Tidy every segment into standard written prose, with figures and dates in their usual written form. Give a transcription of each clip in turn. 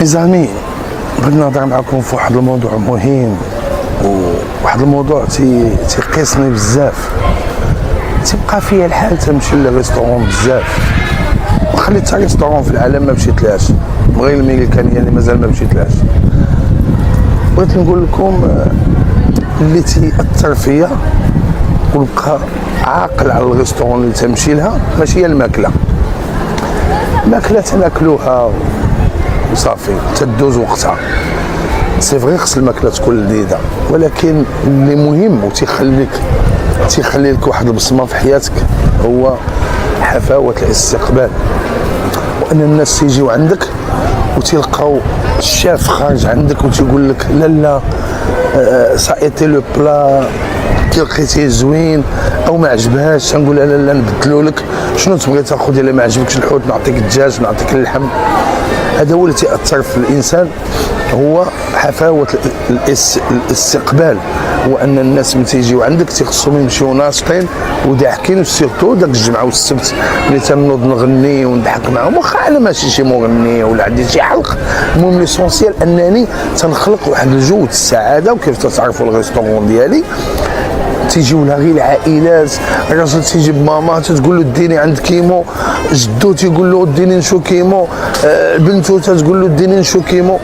إزامي بغيت نهضر معكم في واحد الموضوع مهم، وواحد الموضوع تيقيسني بزاف. تيبقى فيا الحال تمشي للريستورون بزاف، وخليت حتى ريستورون في العالم ما مشيتلاش، غير الميريكانيه اللي مازال ما مشيتلاش. بغيت نقول لكم اللي تيأثر فيا ونبقى عاقل على الريستورون اللي تمشي لها ماشي هي الماكله. الماكله تناكلوها وصافي تدوز وقتها، سي فغي خص الماكله تكون لذيذه، ولكن اللي مهم وتيخلي لك واحد البصمه في حياتك هو حفاوه الاستقبال، وان الناس تيجيو عندك وتلقاو الشاف خارج عندك وتيقول لك لا سايتي لو بلا كي لقيتيه زوين او ما عجبهاش، تنقول لا نبدلو لك، شنو تبغي تاخذ الا ما عجبكش الحوت نعطيك الدجاج نعطيك اللحم. هذا هو اللي تاثر في الانسان، هو حفاوه الاستقبال، وان الناس ملي تيجيو عندك تيخصهم يمشيو ناشطين وضاحكين، وسيرتو داك الجمعه والسبت ملي تنوض نغني ونضحك معاهم، واخا انا ماشي شي مغني ولا عندي شي حلق، المهم ليسونسيال انني تنخلق واحد الجو السعاده. وكيف تتعرفوا الريستورون ديالي تيجيو لها غير العائلات، الراجل تيجي بماما تتقول له ديني عند كيمو، جدو تيقول له ديني نشو كيمو، بنتو تتقول له ديني نشو كيمو.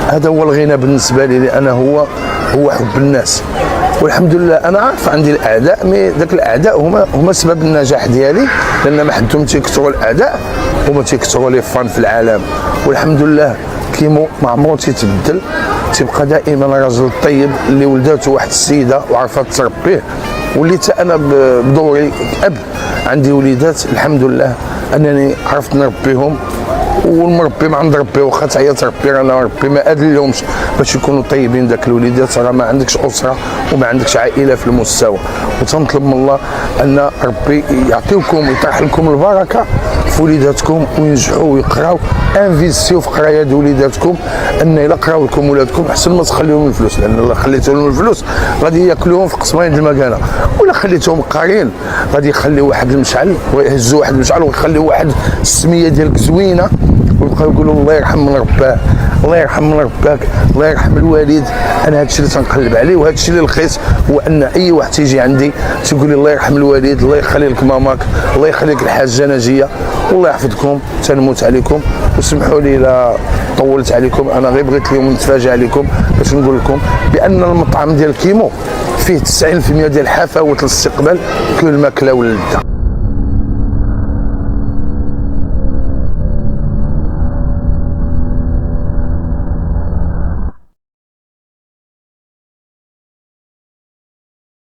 هذا هو الغنى بالنسبه لي، انا هو حب الناس. والحمد لله انا عارف عندي الاعداء، مي ذاك الاعداء هما سبب النجاح ديالي، لان ما حدهم تيكثروا الاعداء هما تيكثروا لي فان في العالم. والحمد لله كيمو ما عمرو تيتبدل، تيبقى دائما راجل طيب اللي ولداته واحد السيده وعرفت تربيه. وليت انا بدوري اب، عندي وليدات الحمد لله انني عرفت نربيهم، والمربي ما عند ربي واخا تعيا تربي انا ربي ما ادري لهمش باش يكونوا طيبين داك الوليدات، راه ما عندكش اسره وما عندكش عائله في المستوى. وتنطلب من الله ان ربي يعطيكم ويطرح لكم البركه في وليداتكم وينجحوا ويقراو، انفيستيو في قرايه وليداتكم، ان الا قراو لكم ولادكم احسن ما تخليهم الفلوس، لان الا خليتو لهم الفلوس غادي ياكلوهم في قسمين المكانه، ولا خليتهم قارين غادي يخليو واحد المشعل ويهزوا واحد المشعل ويخليو واحد السميه ديالك زوينه، ويبقاو يقولوا الله يرحم من رباه، الله يرحم من رباك، الله يرحم الوالد. انا هادشي اللي تنقلب عليه، وهادشي اللي لقيت هو ان اي واحد تيجي عندي تيقول لي الله يرحم الوالد، الله يخلي لك ماماك، الله يخلي لك الحاجه ناجيه، والله يحفظكم، تنموت عليكم. وسمحوا لي الا طولت عليكم، انا غير بغيت اليوم نتفاجئ عليكم باش نقول لكم بان المطعم ديال كيمو فيه 90% ديال حفاوه الاستقبال كل الماكله واللذه.